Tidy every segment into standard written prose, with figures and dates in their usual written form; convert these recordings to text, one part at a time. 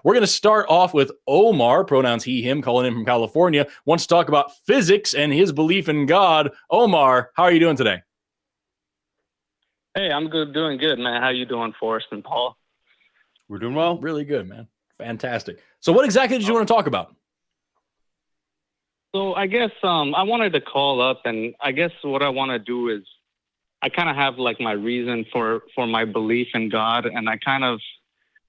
We're going to start off with Omar, pronouns he, him, calling in from California, wants to talk about physics and his belief in God. Omar, how are you doing today? Hey, I'm good, doing good, man. How you doing, Forrest and Paul? We're doing well. Really good, man. Fantastic. So what exactly did you want to talk about? So I guess I wanted to call up, and I guess what I want to do is I kind of have like my reason for my belief in God, and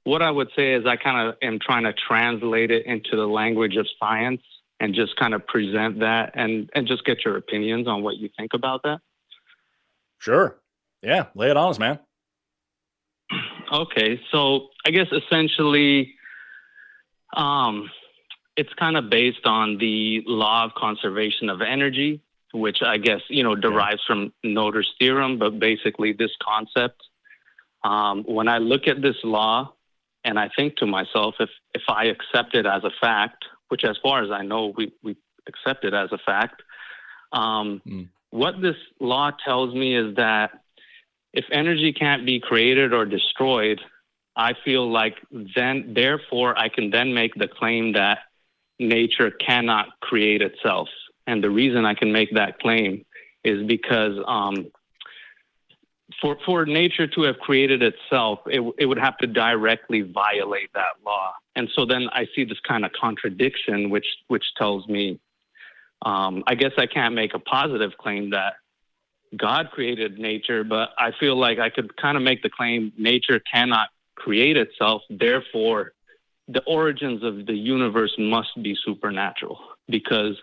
what I would say is I kind of am trying to translate it into the language of science and just kind of present that and just get your opinions on what you think about that. Sure. Yeah, lay it on us, man. Okay, so I guess essentially it's kind of based on the law of conservation of energy, which I guess, derives from Noether's theorem, but basically this concept. When I look at this law and I think to myself, if I accept it as a fact, which as far as I know, we accept it as a fact, what this law tells me is that if energy can't be created or destroyed, I feel like therefore I can then make the claim that nature cannot create itself. And the reason I can make that claim is because for nature to have created itself, it would have to directly violate that law. And so then I see this kind of contradiction, which tells me, I guess I can't make a positive claim that God created nature, but I feel like I could kind of make the claim nature cannot create itself. Therefore, the origins of the universe must be supernatural because,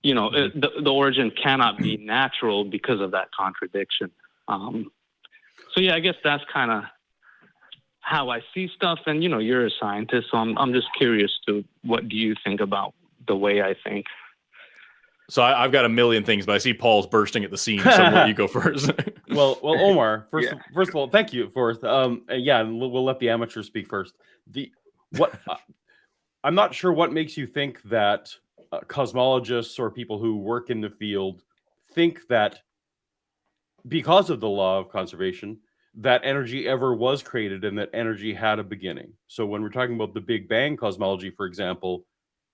the origin cannot be natural because of that contradiction. So yeah, I guess that's kind of how I see stuff. And, you're a scientist, so I'm just curious to what do you think about the way I think? So I've got a million things, but I see Paul's bursting at the seams. So I'll let you go first. well, Omar, first of all, thank you, Forrest. We'll let the amateurs speak first. I'm not sure what makes you think that cosmologists or people who work in the field think that because of the law of conservation, that energy ever was created and that energy had a beginning. So when we're talking about the Big Bang cosmology, for example,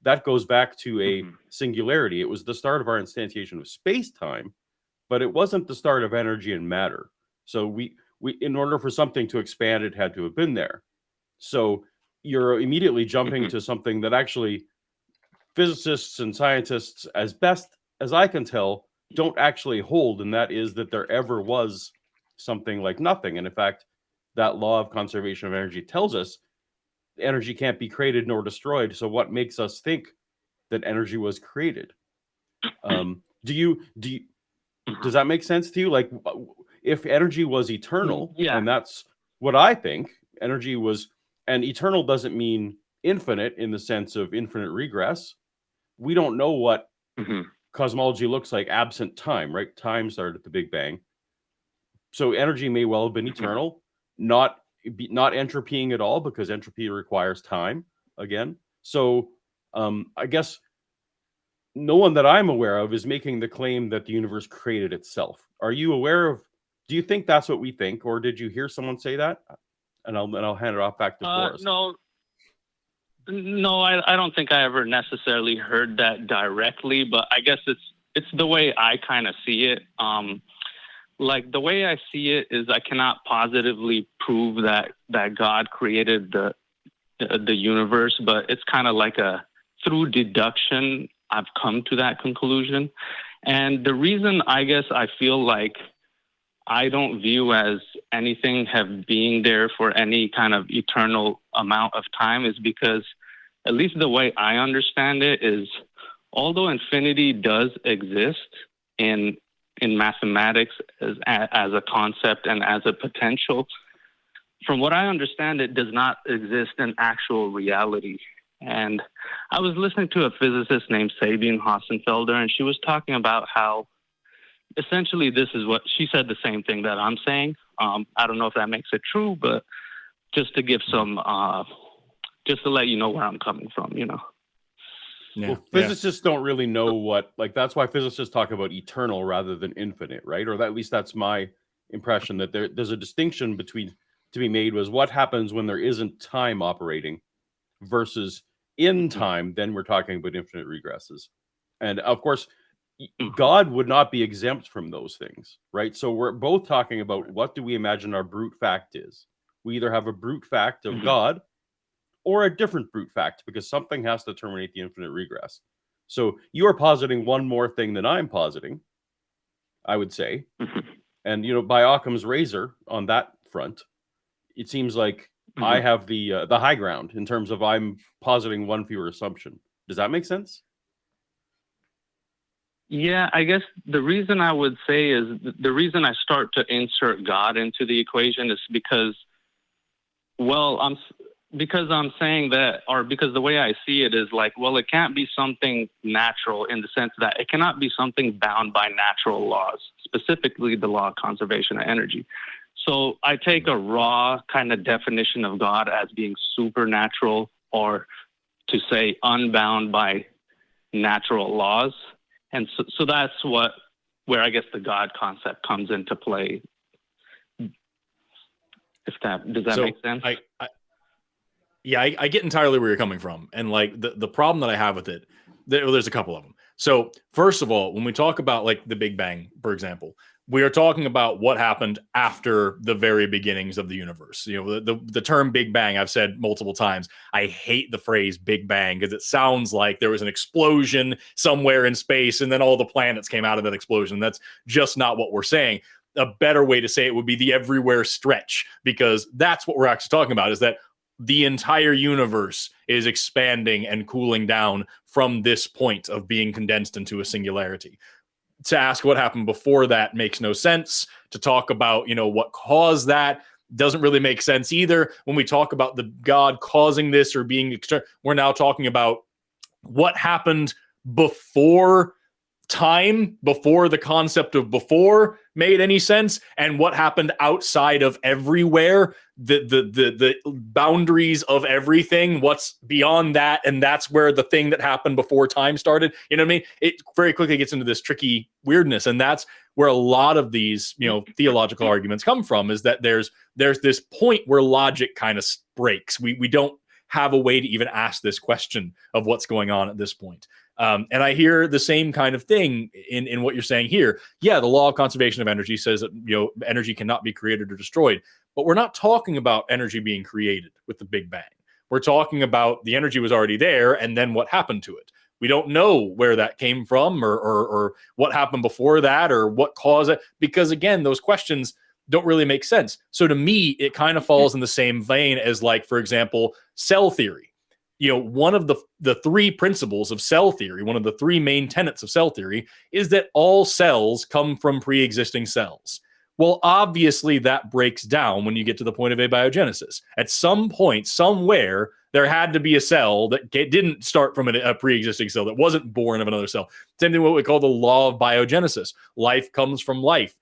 that goes back to a singularity. It was the start of our instantiation of space-time, but it wasn't the start of energy and matter. So we in order for something to expand, it had to have been there. So you're immediately jumping to something that actually physicists and scientists, as best as I can tell, don't actually hold, and that is that there ever was something like nothing. And in fact, that law of conservation of energy tells us energy can't be created nor destroyed. So what makes us think that energy was created? Does that make sense to you? Like, if energy was eternal, and that's what I think, energy was, and eternal doesn't mean infinite in the sense of infinite regress. We don't know what cosmology looks like absent time, right? Time started at the Big Bang. So energy may well have been eternal, not entropying at all, because entropy requires time again. So I guess no one that I'm aware of is making the claim that the universe created itself. Are you aware of, do you think that's what we think, or did you hear someone say that? And I'll hand it off back to Forrest. No, I don't think I ever necessarily heard that directly, but I guess it's the way I kind of see it. Like the way I see it is I cannot positively prove that God created the universe, but it's kind of like through deduction, I've come to that conclusion. And the reason I guess I feel like I don't view as anything have being there for any kind of eternal amount of time is because, at least the way I understand it, is although infinity does exist in mathematics as a concept and as a potential, from what I understand, it does not exist in actual reality. And I was listening to a physicist named Sabine Hossenfelder, and she was talking about how essentially this is what she said, the same thing that I'm saying. I don't know if that makes it true, but just to give some, just to let you know where I'm coming from, Yeah, well, physicists don't really know what, like, that's why physicists talk about eternal rather than infinite, right? Or at least that's my impression, that there's a distinction to be made was what happens when there isn't time operating versus in time, then we're talking about infinite regresses. And of course, God would not be exempt from those things, right? So we're both talking about what do we imagine our brute fact is. We either have a brute fact of God or a different brute fact, because something has to terminate the infinite regress. So you are positing one more thing than I'm positing, I would say. And, you know, by Occam's razor on that front, it seems like I have the high ground in terms of I'm positing one fewer assumption. Does that make sense? Yeah, I guess the reason I would say is the reason I start to insert God into the equation is because, well, I'm saying that, or because the way I see it is like, well, it can't be something natural in the sense that it cannot be something bound by natural laws, specifically the law of conservation of energy. So I take a raw kind of definition of God as being supernatural, or to say unbound by natural laws. And so that's where I guess the God concept comes into play. Does that make sense? I get entirely where you're coming from. And like the problem that I have with it, there's a couple of them. So first of all, when we talk about like the Big Bang, for example, we are talking about what happened after the very beginnings of the universe. You know, the term Big Bang, I've said multiple times, I hate the phrase Big Bang because it sounds like there was an explosion somewhere in space and then all the planets came out of that explosion. That's just not what we're saying. A better way to say it would be the everywhere stretch, because that's what we're actually talking about, is that the entire universe is expanding and cooling down from this point of being condensed into a singularity. To ask what happened before that makes no sense. To talk about, you know, what caused that doesn't really make sense either. When we talk about the God causing this or being external, we're now talking about what happened before time, before the concept of before made any sense, and what happened outside of everywhere, the boundaries of everything, what's beyond that, and that's where the thing that happened before time started. You know what I mean? It very quickly gets into this tricky weirdness, and that's where a lot of these, you know, theological arguments come from, is that there's this point where logic kind of breaks. We don't have a way to even ask this question of what's going on at this point. And I hear the same kind of thing in what you're saying here. Yeah, the law of conservation of energy says that, you know, energy cannot be created or destroyed, but we're not talking about energy being created with the Big Bang. We're talking about the energy was already there, and then what happened to it. We don't know where that came from, or what happened before that, or what caused it, because again, those questions don't really make sense. So to me, it kind of falls in the same vein as, like, for example, cell theory. You know, one of the three principles of cell theory, one of the three main tenets of cell theory, is that all cells come from pre-existing cells. Well, obviously that breaks down when you get to the point of abiogenesis. At some point, somewhere, there had to be a cell that didn't start from a pre-existing cell, that wasn't born of another cell. Same thing with what we call the law of biogenesis. Life comes from life,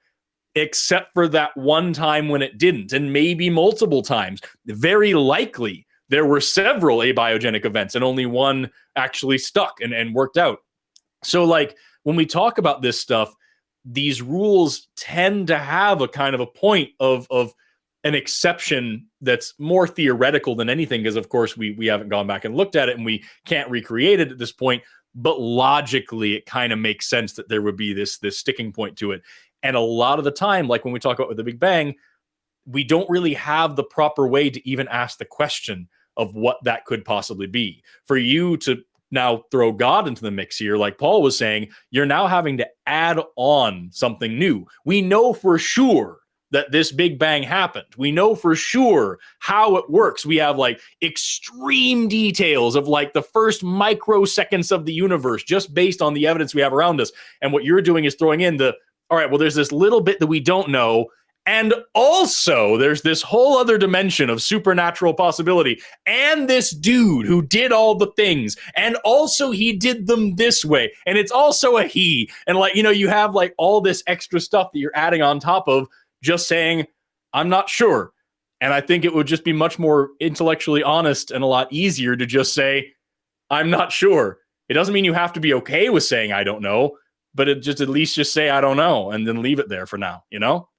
except for that one time when it didn't, and maybe multiple times. Very likely, there were several abiogenic events and only one actually stuck and worked out. So, like, when we talk about this stuff, these rules tend to have a kind of a point of an exception that's more theoretical than anything, because, of course, we haven't gone back and looked at it and we can't recreate it at this point. But logically, it kind of makes sense that there would be this sticking point to it. And a lot of the time, like when we talk about with the Big Bang, we don't really have the proper way to even ask the question of what that could possibly be. For you to now throw God into the mix here, like Paul was saying, you're now having to add on something new. We know for sure that this Big Bang happened. We know for sure how it works. We have like extreme details of like the first microseconds of the universe just based on the evidence we have around us. And what you're doing is throwing in all right, well, there's this little bit that we don't know. And also, there's this whole other dimension of supernatural possibility. And this dude who did all the things. And also, he did them this way. And it's also a he. And, like, you know, you have, like, all this extra stuff that you're adding on top of just saying, I'm not sure. And I think it would just be much more intellectually honest and a lot easier to just say, I'm not sure. It doesn't mean you have to be okay with saying, I don't know. But it just at least just say, I don't know. And then leave it there for now, you know?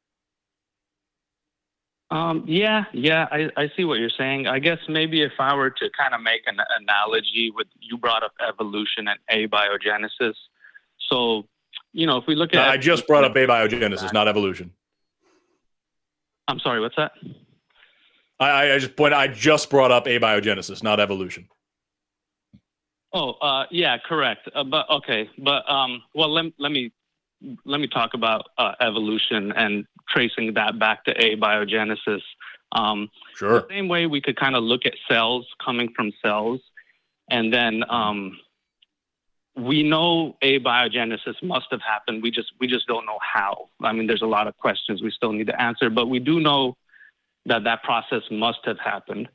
I see what you're saying. I guess maybe if I were to kind of make an analogy with, you brought up evolution and abiogenesis. So, if we look No, at, I just brought up abiogenesis, not evolution. I'm sorry, what's that? I just brought up abiogenesis, not evolution. Oh, yeah, correct. But okay, but well, let me talk about evolution and tracing that back to abiogenesis. Sure. The same way we could kind of look at cells coming from cells, and then we know abiogenesis must have happened. We just don't know how. I mean, there's a lot of questions we still need to answer, but we do know that process must have happened.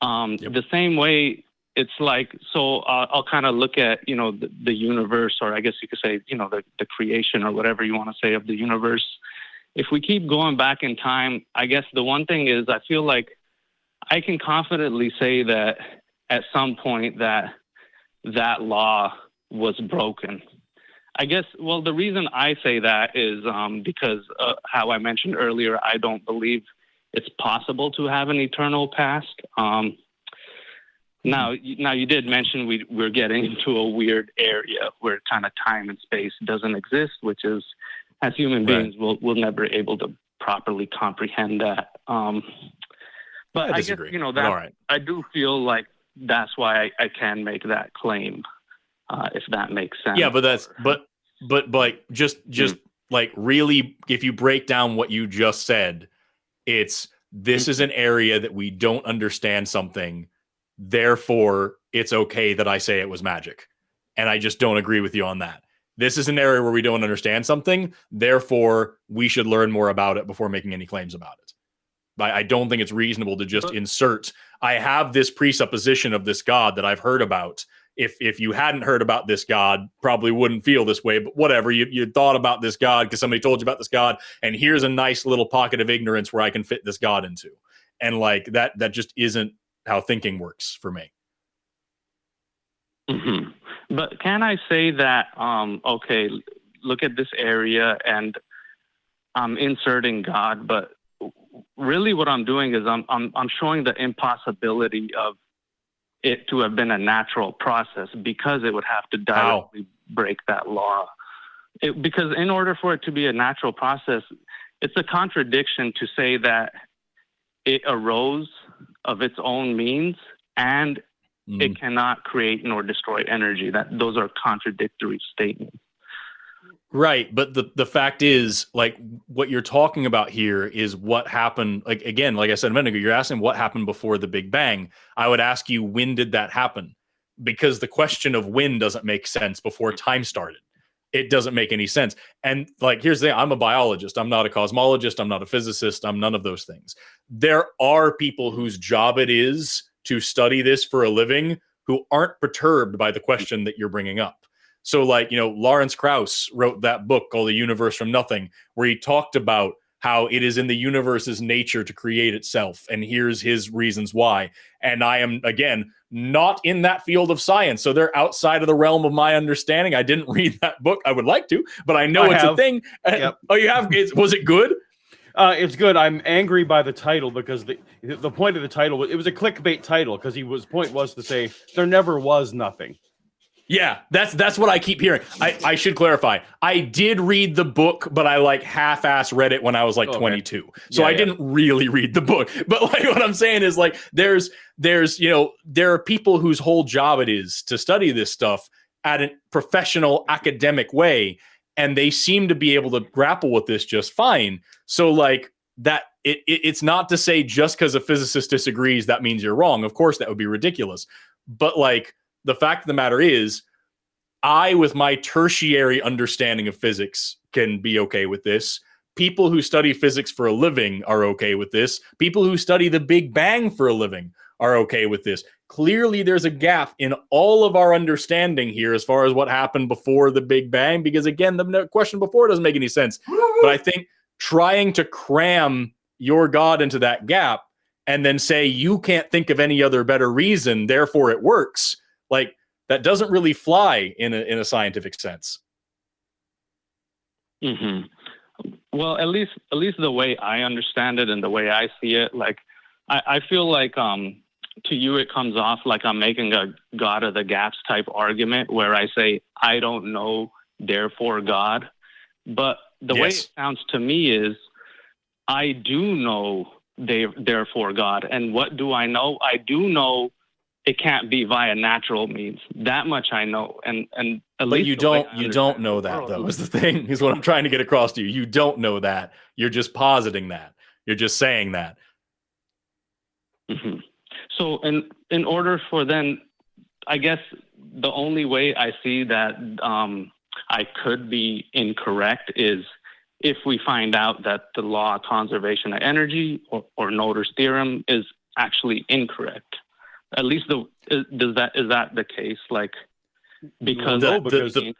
The same way, it's like, so I'll kind of look at, the universe, or I guess you could say, the creation, or whatever you want to say, of the universe. If we keep going back in time, I guess the one thing is, I feel like I can confidently say that at some point that law was broken. I guess, well, the reason I say that is because how I mentioned earlier, I don't believe it's possible to have an eternal past. Now you did mention we're getting into a weird area where kind of time and space doesn't exist, which is, as human beings, we'll never able to properly comprehend that. But I guess, that I do feel like that's why I can make that claim, if that makes sense. Yeah, but like just like really, if you break down what you just said, this is an area that we don't understand something. Therefore, it's okay that I say it was magic. And I just don't agree with you on that. This is an area where we don't understand something. Therefore, we should learn more about it before making any claims about it. I don't think it's reasonable to just insert, I have this presupposition of this God that I've heard about. If you hadn't heard about this God, probably wouldn't feel this way, but whatever, you thought about this God because somebody told you about this God, and here's a nice little pocket of ignorance where I can fit this God into. And like that just isn't how thinking works for me. Mm-hmm. But can I say that, okay, look at this area and I'm inserting God, but really what I'm doing is I'm showing the impossibility of it to have been a natural process, because it would have to directly break that law. Because in order for it to be a natural process, it's a contradiction to say that it arose of its own means and it cannot create nor destroy energy. Those are contradictory statements. Right, but the fact is, like, what you're talking about here is what happened. Like, again, like I said a minute ago, you're asking what happened before the Big Bang. I would ask you, when did that happen? Because the question of when doesn't make sense before time started. It doesn't make any sense. And like, here's the thing, I'm a biologist. I'm not a cosmologist. I'm not a physicist. I'm none of those things. There are people whose job it is to study this for a living who aren't perturbed by the question that you're bringing up. So like, Lawrence Krauss wrote that book called The Universe from Nothing, where he talked about how it is in the universe's nature to create itself. And here's his reasons why. And I am, again, not in that field of science. So they're outside of the realm of my understanding. I didn't read that book. I would like to, but I know it's a thing. Yep. Oh, you have? Was it good? It's good. I'm angry by the title because the point of the title, it was a clickbait title because his point was to say there never was nothing. Yeah, that's what I keep hearing. I should clarify. I did read the book, but I like half-ass read it when I was like 22. So I didn't really read the book. But like what I'm saying is like there are people whose whole job it is to study this stuff at a professional academic way, and they seem to be able to grapple with this just fine. So like that it's not to say just because a physicist disagrees that means you're wrong. Of course, that would be ridiculous. But like, the fact of the matter is, I, with my tertiary understanding of physics, can be okay with this. People who study physics for a living are okay with this. People who study the Big Bang for a living are okay with this. Clearly, there's a gap in all of our understanding here as far as what happened before the Big Bang, because again, the question before doesn't make any sense. But I think trying to cram your God into that gap and then say you can't think of any other better reason, therefore it works, like, that doesn't really fly in a scientific sense. Mm-hmm. Well, at least the way I understand it and the way I see it, like I feel like to you it comes off like I'm making a God of the gaps type argument where I say I don't know, therefore God. But the way it sounds to me is I do know, therefore God. And what do I know? I do know it can't be via natural means. That much I know. And at But least you don't know that, though, is the thing, is what I'm trying to get across to you. You don't know that. You're just positing that. You're just saying that. Mm-hmm. So in order for then, I guess the only way I see that I could be incorrect is if we find out that the law of conservation of energy or Noether's theorem is actually incorrect. At least is that the case? Like, because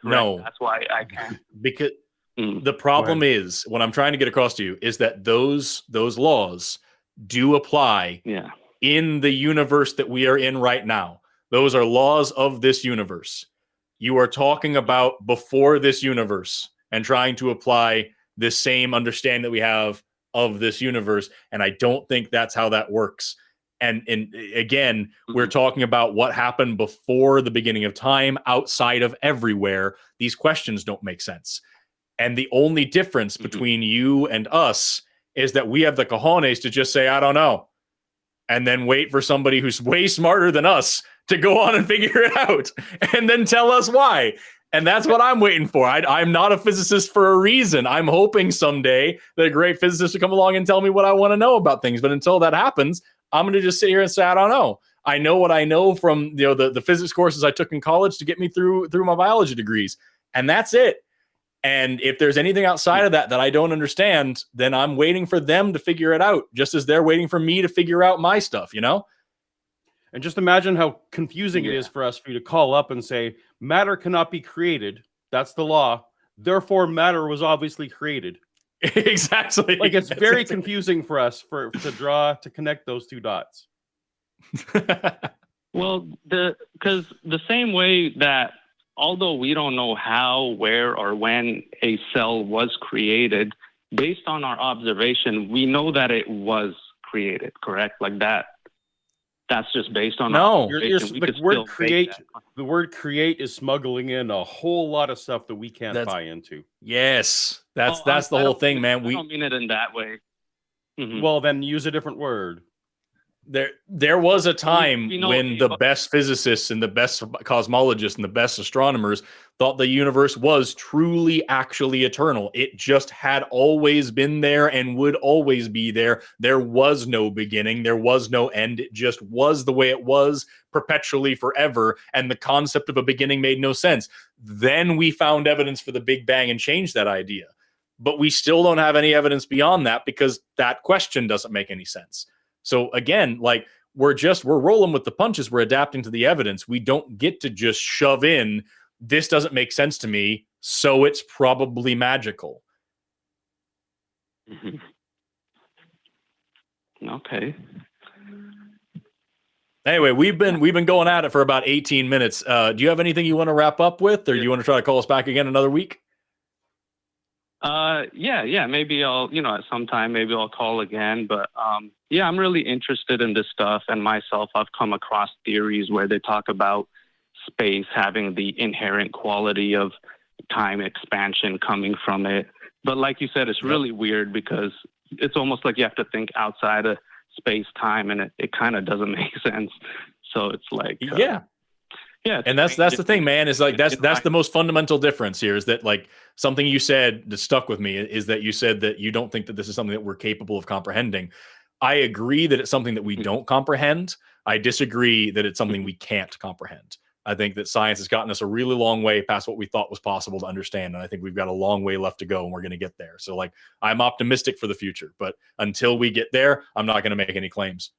no, that's why I can't. Because the problem is, what I'm trying to get across to you is that those laws do apply in the universe that we are in right now. Those are laws of this universe. You are talking about before this universe and trying to apply this same understanding that we have of this universe. And I don't think that's how that works. And again, we're talking about what happened before the beginning of time, outside of everywhere. These questions don't make sense. And the only difference between you and us is that we have the cojones to just say, I don't know, and then wait for somebody who's way smarter than us to go on and figure it out and then tell us why. And that's what I'm waiting for. I'm not a physicist for a reason. I'm hoping someday that a great physicist will come along and tell me what I want to know about things. But until that happens, I'm going to just sit here and say, I don't know. I know what I know from the physics courses I took in college to get me through my biology degrees. And that's it. And if there's anything outside of that I don't understand, then I'm waiting for them to figure it out, just as they're waiting for me to figure out my stuff, you know? And just imagine how confusing it is for you to call up and say, matter cannot be created. That's the law. Therefore, matter was obviously created. Exactly. Like, it's very confusing for us to connect those two dots. Well, because the same way that although we don't know how, where, or when a cell was created, based on our observation, we know that it was created, correct? Like that's just based on our observation. The word create is smuggling in a whole lot of stuff that we can't buy into. Yes. That's the whole thing, man. I don't mean it in that way. Mm-hmm. Well, then use a different word. There was a time when the best physicists and the best cosmologists and the best astronomers thought the universe was truly actually eternal. It just had always been there and would always be there. There was no beginning. There was no end. It just was the way it was perpetually forever. And the concept of a beginning made no sense. Then we found evidence for the Big Bang and changed that idea. But we still don't have any evidence beyond that because that question doesn't make any sense. So again, like we're rolling with the punches. We're adapting to the evidence. We don't get to just shove in, this doesn't make sense to me, so it's probably magical. Mm-hmm. Okay. Anyway, we've been going at it for about 18 minutes. Do you have anything you want to wrap up with, or do you want to try to call us back again another week? Yeah. Maybe I'll, at some time, maybe I'll call again. But I'm really interested in this stuff. And myself, I've come across theories where they talk about space having the inherent quality of time expansion coming from it. But like you said, it's really weird because it's almost like you have to think outside of space time, and it kind of doesn't make sense. So it's like, yeah, and that's the thing, man, is like that's the most fundamental difference here, is that like something you said that stuck with me is that you said that you don't think that this is something that we're capable of comprehending. I agree that it's something that we don't comprehend. I disagree that it's something we can't comprehend. I think that science has gotten us a really long way past what we thought was possible to understand, and I think we've got a long way left to go, and we're going to get there. So like, I'm optimistic for the future, but until we get there, I'm not going to make any claims.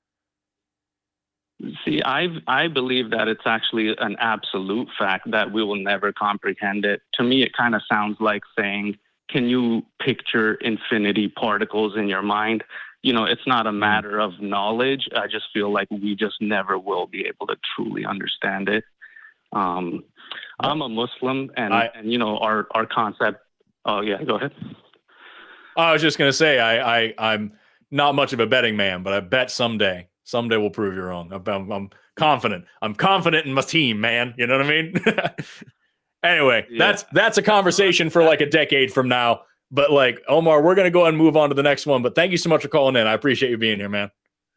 See, I believe that it's actually an absolute fact that we will never comprehend it. To me, it kind of sounds like saying, can you picture infinity particles in your mind? It's not a matter of knowledge. I just feel like we just never will be able to truly understand it. I'm a Muslim, and our concept. Oh yeah, go ahead. I was just gonna say I'm not much of a betting man, but I bet someday we'll prove you wrong. I'm confident. I'm confident in my team, man. You know what I mean? Anyway, that's a conversation for like a decade from now. But like, Omar, we're gonna go ahead and move on to the next one. But thank you so much for calling in. I appreciate you being here, man.